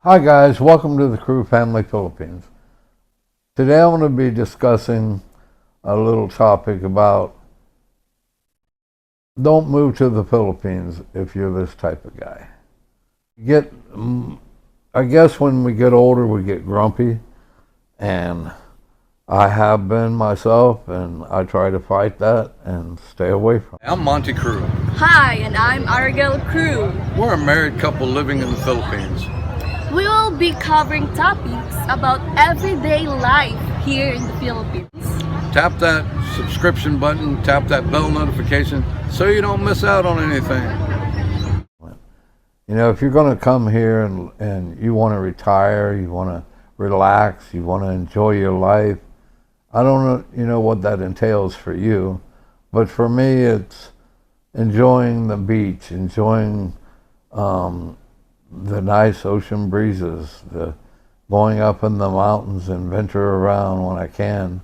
Hi guys, welcome to the Crew Family Philippines. Today I'm going to be discussing a little topic about don't move to the Philippines if you're this type of guy. Get, I guess when we get older we get grumpy, and I have been myself, and I try to fight that and stay away from it. I'm Monty Crew. Hi, and I'm Argel Crew. We're a married couple living in the Philippines. We will be covering topics about everyday life here in the Philippines. Tap that subscription button, tap that bell notification so you don't miss out on anything. You know, if you're going to come here and you want to retire, you want to relax, you want to enjoy your life, I don't know, what that entails for you, but for me, it's enjoying the beach, enjoying the nice ocean breezes, the going up in the mountains and venture around when I can.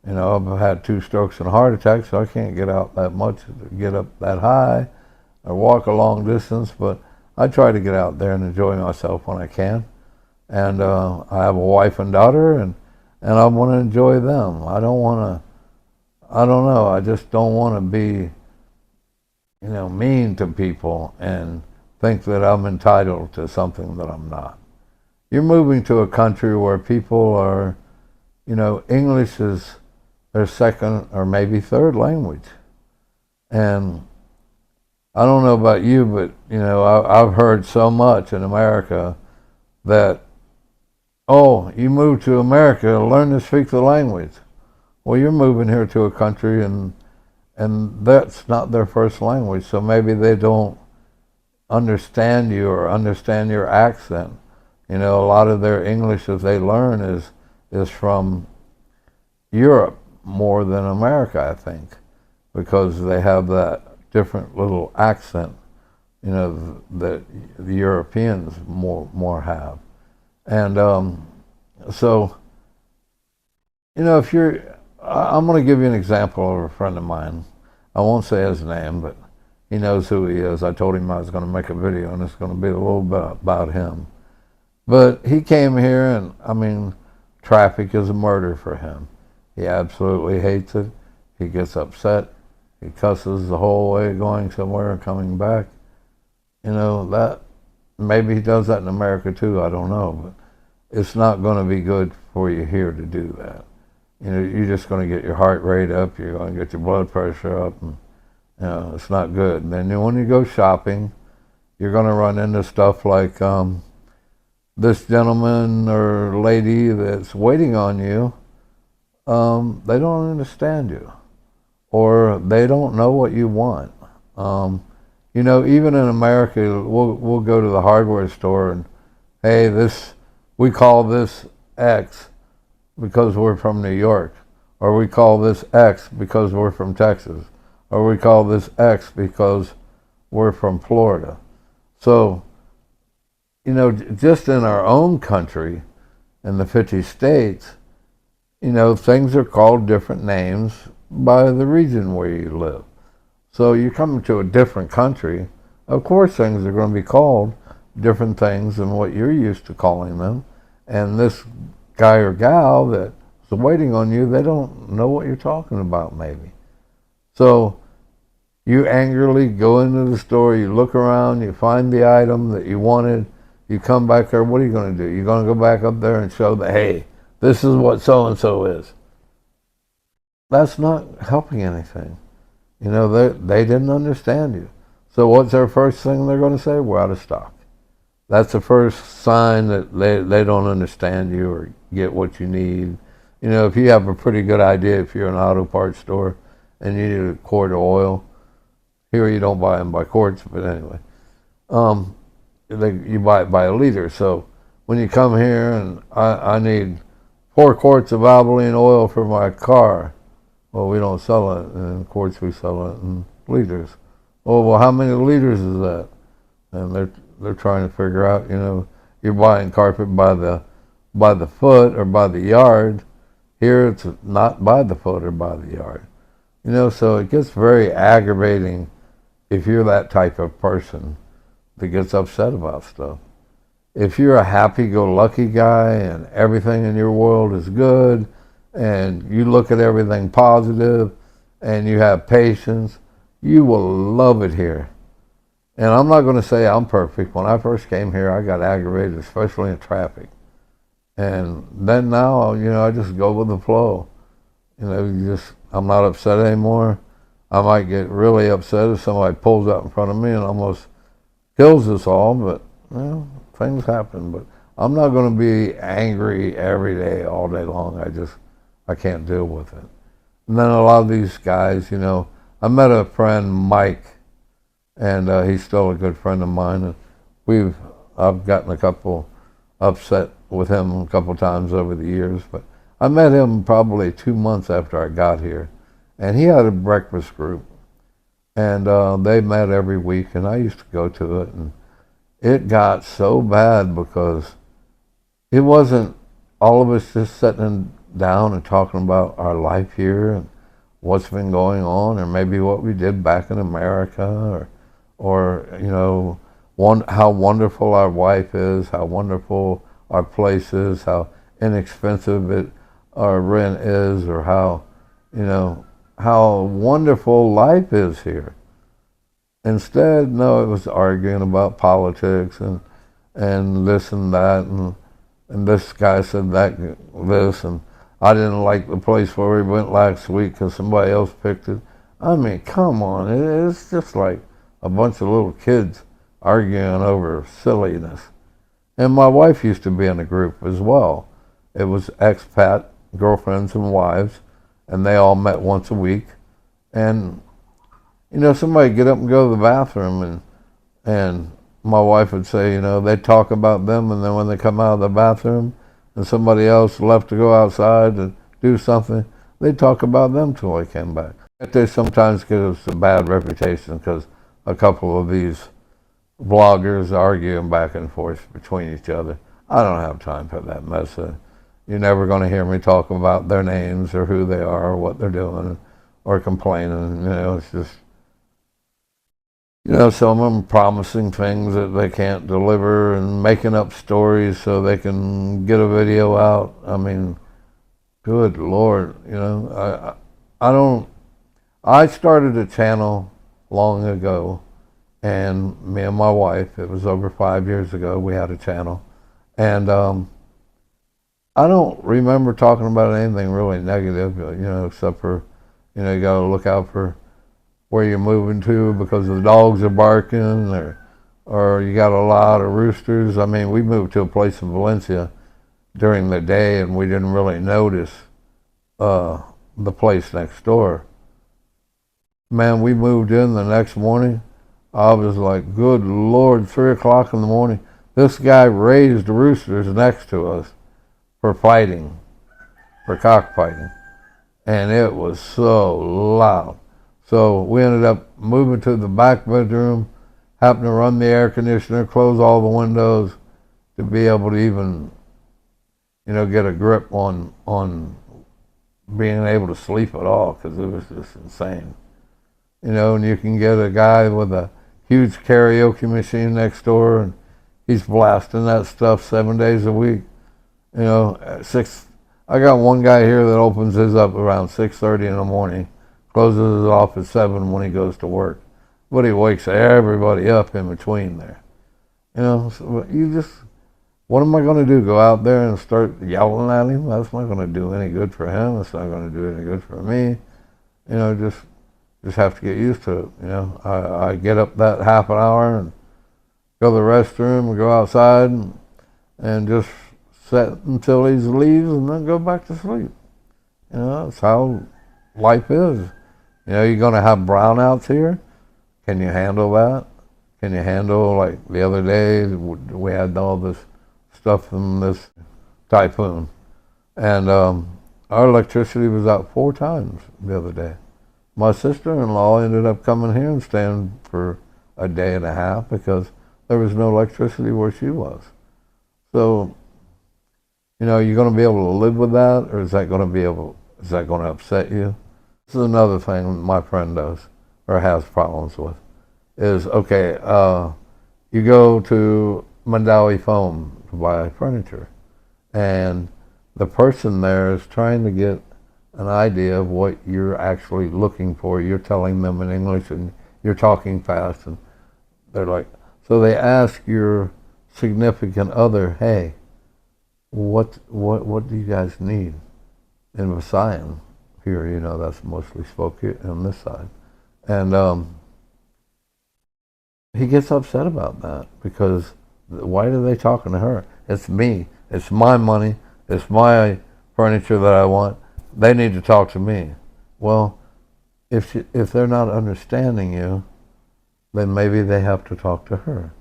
I've had 2 strokes and a heart attack, so I can't get out that much, get up that high, or walk a long distance, but I try to get out there and enjoy myself when I can. And I have a wife and daughter, and I want to enjoy them. I don't know, I just don't want to be, mean to people and think that I'm entitled to something that I'm not. You're moving to a country where people are, English is their second or maybe third language. And I don't know about you, but, I've heard so much in America that, oh, you moved to America to learn to speak the language. Well, you're moving here to a country and that's not their first language, so maybe they don't understand you or understand your accent. A lot of their English that they learn is from Europe more than America, I think, because they have that different little accent, that the Europeans more have. And so, if you're, I'm going to give you an example of a friend of mine. I won't say his name, but he knows who he is. I told him I was going to make a video, and it's going to be a little bit about him. But he came here, and traffic is a murder for him. He absolutely hates it. He gets upset. He cusses the whole way going somewhere and coming back. That maybe he does that in America too. I don't know, but it's not going to be good for you here to do that. You're just going to get your heart rate up. You're going to get your blood pressure up, and it's not good. And then when you go shopping, you're going to run into stuff like this gentleman or lady that's waiting on you. They don't understand you, or they don't know what you want. Even in America, we'll go to the hardware store and, hey, we call this X because we're from New York, or we call this X because we're from Texas, or we call this X because we're from Florida. So, just in our own country, in the 50 states, things are called different names by the region where you live. So you come to a different country, of course things are going to be called different things than what you're used to calling them. And this guy or gal that's waiting on you, they don't know what you're talking about maybe. So you angrily go into the store, you look around, you find the item that you wanted, you come back there, what are you going to do? You're going to go back up there and show that, hey, this is what so-and-so is. That's not helping anything. They didn't understand you. So what's their first thing they're going to say? We're out of stock. That's the first sign that they don't understand you or get what you need. If you have a pretty good idea, if you're an auto parts store and you need a quart of oil, here you don't buy them by quarts, but anyway, you buy it by a liter. So when you come here and I need 4 quarts of Albaline oil for my car, well, we don't sell it in quarts, we sell it in liters. Oh, well, how many liters is that? And they're trying to figure out, you're buying carpet by the foot or by the yard. Here it's not by the foot or by the yard. So it gets very aggravating if you're that type of person that gets upset about stuff. if you're a happy-go-lucky guy and everything in your world is good and you look at everything positive and you have patience, you will love it here. And I'm not going to say I'm perfect. When I first came here, I got aggravated, especially in traffic. And then now, I just go with the flow. I'm not upset anymore. I might get really upset if somebody pulls out in front of me and almost kills us all, but things happen. But I'm not going to be angry every day, all day long. I can't deal with it. And then a lot of these guys, I met a friend, Mike, and he's still a good friend of mine. And I've gotten a couple upset with him a couple times over the years, but I met him probably 2 months after I got here, and he had a breakfast group, and they met every week, and I used to go to it, and it got so bad because it wasn't all of us just sitting down and talking about our life here and what's been going on, or maybe what we did back in America, or how wonderful our wife is, how wonderful our place is, how inexpensive our rent is, or how wonderful life is here. Instead, no, it was arguing about politics and this and that, and this guy said this, and I didn't like the place where we went last week because somebody else picked it. I mean, come on, it's just like a bunch of little kids arguing over silliness. And my wife used to be in a group as well. It was expat girlfriends and wives, and they all met once a week. And somebody get up and go to the bathroom, and my wife would say, they'd talk about them, and then when they come out of the bathroom and somebody else left to go outside and do something, they'd talk about them till they came back. They sometimes give us a bad reputation because a couple of these bloggers arguing back and forth between each other. I don't have time for that mess. You're never going to hear me talk about their names or who they are or what they're doing or complaining. It's just, some of them promising things that they can't deliver and making up stories so they can get a video out. I mean, good Lord, I started a channel long ago, and me and my wife, it was over 5 years ago, we had a channel. And I don't remember talking about anything really negative, except for, you got to look out for where you're moving to because the dogs are barking, or you got a lot of roosters. I mean, we moved to a place in Valencia during the day, and we didn't really notice the place next door. Man, we moved in the next morning. I was like, good Lord, 3 o'clock in the morning. This guy raised roosters next to us for fighting, for cockfighting. And it was so loud. So we ended up moving to the back bedroom, happened to run the air conditioner, close all the windows to be able to even, get a grip on being able to sleep at all, because it was just insane. And you can get a guy with a huge karaoke machine next door, and he's blasting that stuff 7 days a week. At 6, I got one guy here that opens his up around 6:30 in the morning, closes it off at 7 when he goes to work. But he wakes everybody up in between there. So what am I going to do? Go out there and start yelling at him? That's not going to do any good for him. It's not going to do any good for me. Just have to get used to it. I get up that half an hour and go to the restroom and go outside and just sit until he leaves and then go back to sleep. That's how life is. You're going to have brownouts here. Can you handle that? Can you handle, like the other day, we had all this stuff from this typhoon. And our electricity was out 4 times the other day. My sister-in-law ended up coming here and staying for a day and a half because there was no electricity where she was. So, you're going to be able to live with that, or is that going to upset you? This is another thing my friend does, or has problems with, is, okay, you go to Mandawi foam to buy furniture. And the person there is trying to get an idea of what you're actually looking for. You're telling them in English and you're talking fast, and they're like, so they ask your significant other, hey, what do you guys need in Visayan? Here, you know, that's mostly spoken on this side. And he gets upset about that because why are they talking to her? It's me. It's my money. It's my furniture that I want. They need to talk to me. Well, if they're not understanding you, then maybe they have to talk to her.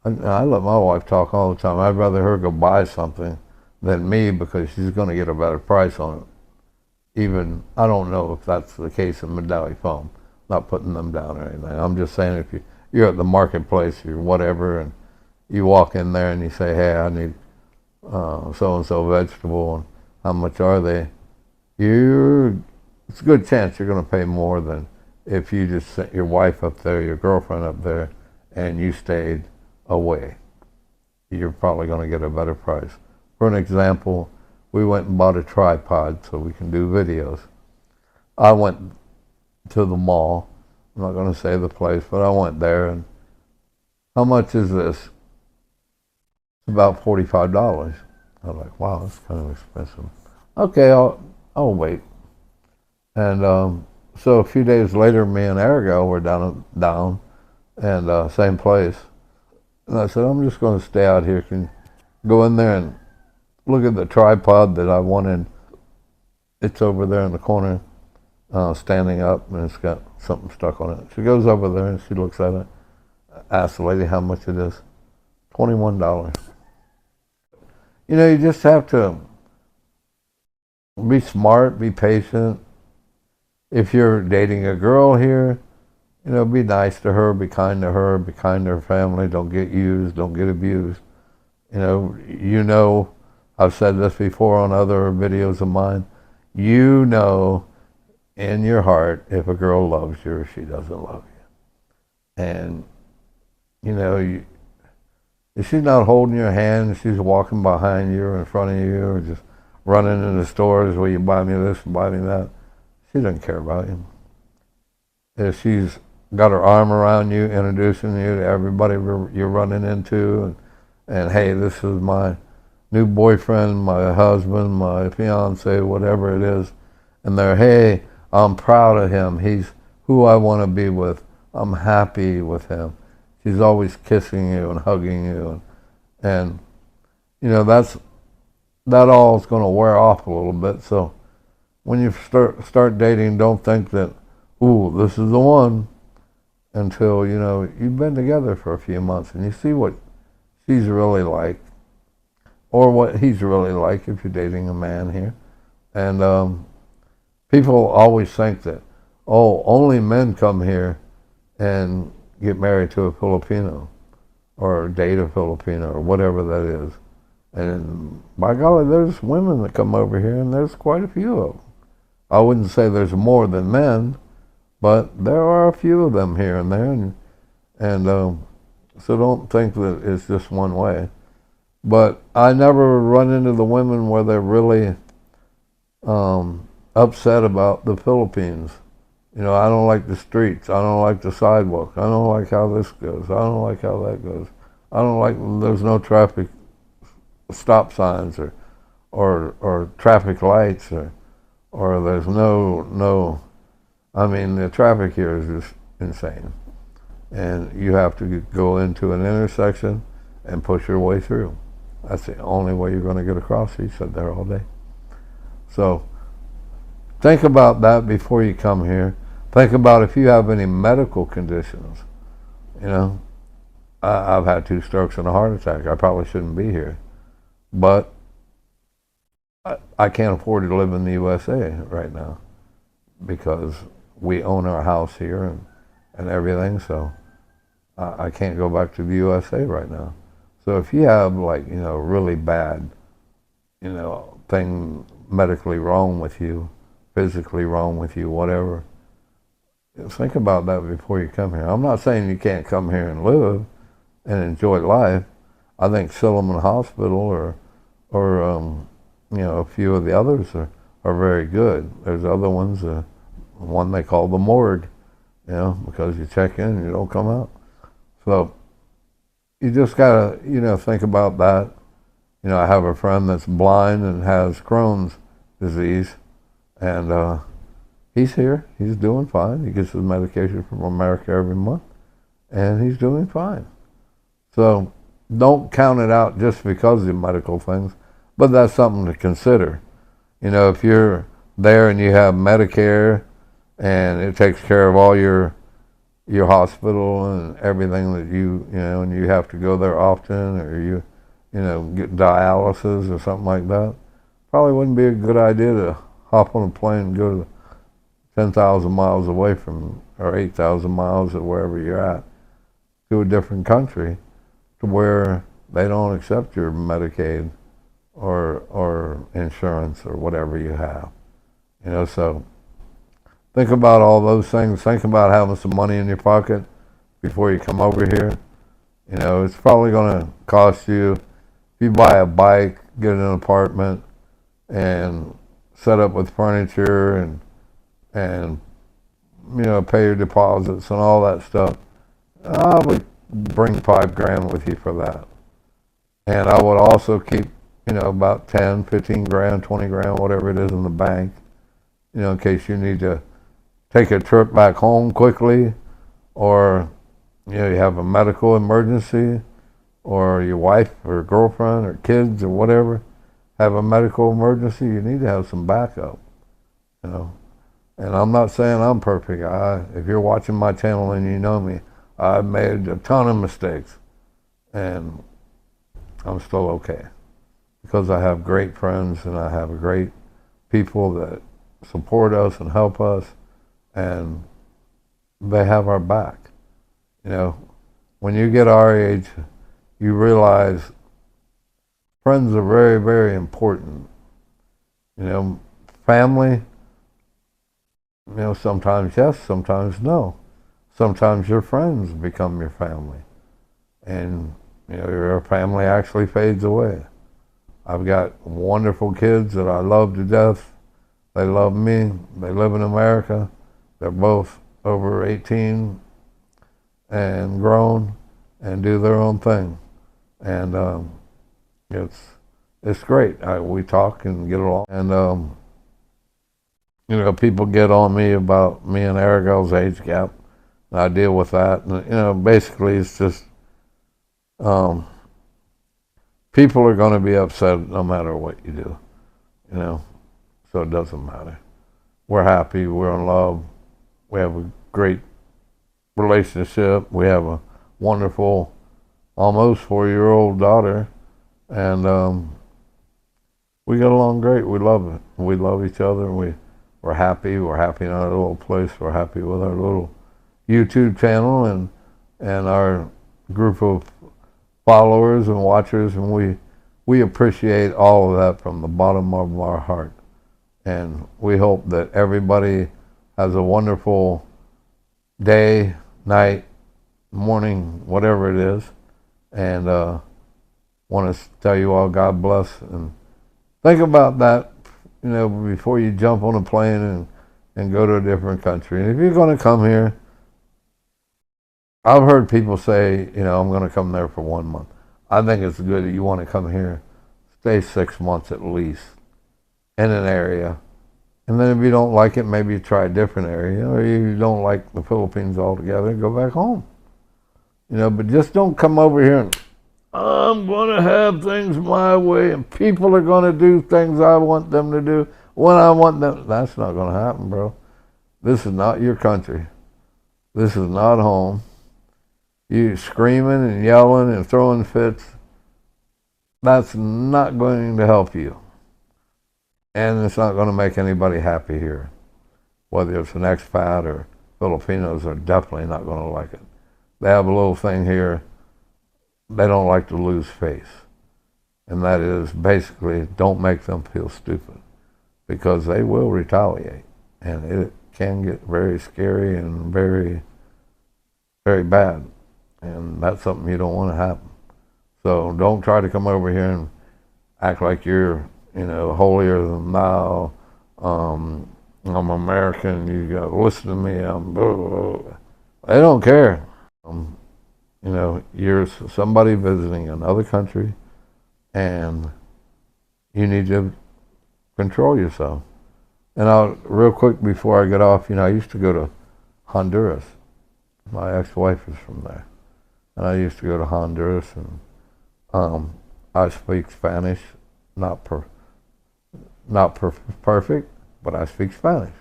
I let my wife talk all the time. I'd rather her go buy something than me because she's going to get a better price on it. Even, I don't know if that's the case in Mandawi foam. Not putting them down or anything. I'm just saying if you're at the marketplace or whatever and you walk in there and you say, hey, I need so-and-so vegetable, and how much are they? It's a good chance you're going to pay more than if you just sent your wife up there, your girlfriend up there, and you stayed away. You're probably going to get a better price. For an example, we went and bought a tripod so we can do videos. I went to the mall. I'm not going to say the place, but I went there, and how much is this? It's about $45. I was like, wow, that's kind of expensive. Okay, I'll wait. And so a few days later, me and Erigo were down, and same place. And I said, I'm just going to stay out here. Can you go in there and look at the tripod that I wanted? It's over there in the corner, standing up, and it's got something stuck on it. She goes over there and she looks at it, asks the lady how much it is. $21. You know, you just have to be smart, be patient. If you're dating a girl here, you know, be nice to her, be kind to her, be kind to her family. Don't get used, don't get abused. You know, I've said this before on other videos of mine. You know in your heart if a girl loves you or she doesn't love you. And, you know, if she's not holding your hand, she's walking behind you or in front of you or just running in the stores where you buy me this and buy me that, she doesn't care about you. If she's got her arm around you, introducing you to everybody you're running into, and hey, this is my new boyfriend, my husband, my fiance, whatever it is, and they're, hey, I'm proud of him. He's who I want to be with. I'm happy with him. She's always kissing you and hugging you, and you know that all is going to wear off a little bit. So when you start dating, don't think that, ooh, this is the one, until you know you've been together for a few months and you see what she's really like, or what he's really like if you're dating a man here. And people always think that, oh, only men come here and get married to a Filipino or date a Filipino or whatever that is. And by golly, there's women that come over here, and there's quite a few of them. I wouldn't say there's more than men, but there are a few of them here and there, and so don't think that it's just one way. But I never run into the women where they're really upset about the Philippines. You know, I don't like the streets. I don't like the sidewalk. I don't like how this goes. I don't like how that goes. I don't like there's no traffic stop signs or traffic lights or there's no. I mean, the traffic here is just insane, and you have to go into an intersection and push your way through. That's the only way you're going to get across. He said there all day. So think about that before you come here. Think about if you have any medical conditions. You know, I've had 2 strokes and a heart attack. I probably shouldn't be here, but I can't afford to live in the USA right now because we own our house here and everything, so I can't go back to the USA right now. So if you have, like, you know, really bad, you know, thing medically wrong with you, physically wrong with you, whatever, think about that before you come here. I'm not saying you can't come here and live and enjoy life. I think Silliman Hospital or a few of the others are very good. There's other ones, one they call the morgue, because you check in and you don't come out. So you just gotta, think about that. I have a friend that's blind and has Crohn's disease, and he's here. He's doing fine. He gets his medication from America every month, and he's doing fine. So don't count it out just because of the medical things, but that's something to consider. If you're there and you have Medicare and it takes care of all your hospital and everything that and you have to go there often, or you get dialysis or something like that, probably wouldn't be a good idea to hop on a plane and go to 10,000 miles away from, or 8,000 miles or wherever you're at, to a different country to where they don't accept your Medicaid or insurance or whatever you have. So think about all those things. Think about having some money in your pocket before you come over here. It's probably going to cost you, if you buy a bike, get an apartment, and set up with furniture and pay your deposits and all that stuff, I would bring $5,000 with you for that. And I would also keep, about 10, 15 grand, 20 grand, whatever it is in the bank, in case you need to take a trip back home quickly, or, you have a medical emergency, or your wife or girlfriend or kids or whatever have a medical emergency. You need to have some backup, And I'm not saying I'm perfect. If you're watching my channel and you know me, I've made a ton of mistakes, and I'm still okay because I have great friends and I have great people that support us and help us, and they have our back. When you get our age, you realize friends are very, very important. Family, sometimes yes, sometimes no. Sometimes your friends become your family, and your family actually fades away. I've got wonderful kids that I love to death. They love me. They live in America. They're both over 18 and grown and do their own thing, and it's great. We talk and get along, and people get on me about me and Ariel's age gap. I deal with that, and basically it's just people are going to be upset no matter what you do, so it doesn't matter. We're happy, we're in love, we have a great relationship, we have a wonderful, almost 4-year-old daughter, and we get along great. We love it. We love each other. We're happy. We're happy in our little place. We're happy with our little YouTube channel and our group of followers and watchers, and we appreciate all of that from the bottom of our heart. And we hope that everybody has a wonderful day, night, morning, whatever it is. And want to tell you all God bless, and think about that, before you jump on a plane and go to a different country. And if you're going to come here, I've heard people say, I'm going to come there for 1 month. I think it's good that you want to come here, stay 6 months at least in an area. And then if you don't like it, maybe you try a different area, or you don't like the Philippines altogether, go back home. But just don't come over here and, I'm going to have things my way, and people are going to do things I want them to do when I want them. That's not going to happen, bro. This is not your country. This is not home. You screaming and yelling and throwing fits, that's not going to help you. And it's not going to make anybody happy here. Whether it's an expat or Filipinos are definitely not going to like it. They have a little thing here. They don't like to lose face. And that is basically, don't make them feel stupid, because they will retaliate. And it can get very scary and very, very bad. And that's something you don't want to happen. So don't try to come over here and act like you're, holier than thou. I'm American. You got to listen to me. I'm blah, blah, blah. They don't care. You're somebody visiting another country, and you need to control yourself. And real quick before I get off, I used to go to Honduras. My ex-wife is from there, and I used to go to Honduras, and I speak Spanish, not perfect, but I speak Spanish.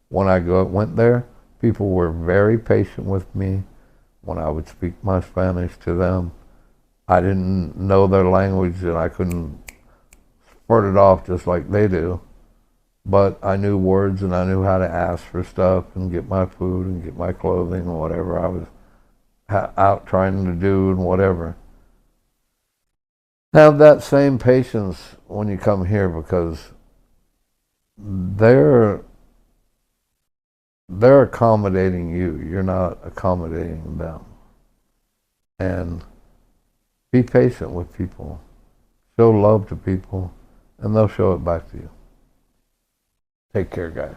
When I went there, people were very patient with me when I would speak my Spanish to them. I didn't know their language, and I couldn't spurt it off just like they do. But I knew words, and I knew how to ask for stuff and get my food and get my clothing and whatever I was out trying to do and whatever. Have that same patience when you come here, because they're accommodating you. You're not accommodating them. And be patient with people. Show love to people, and they'll show it back to you. Take care, guys.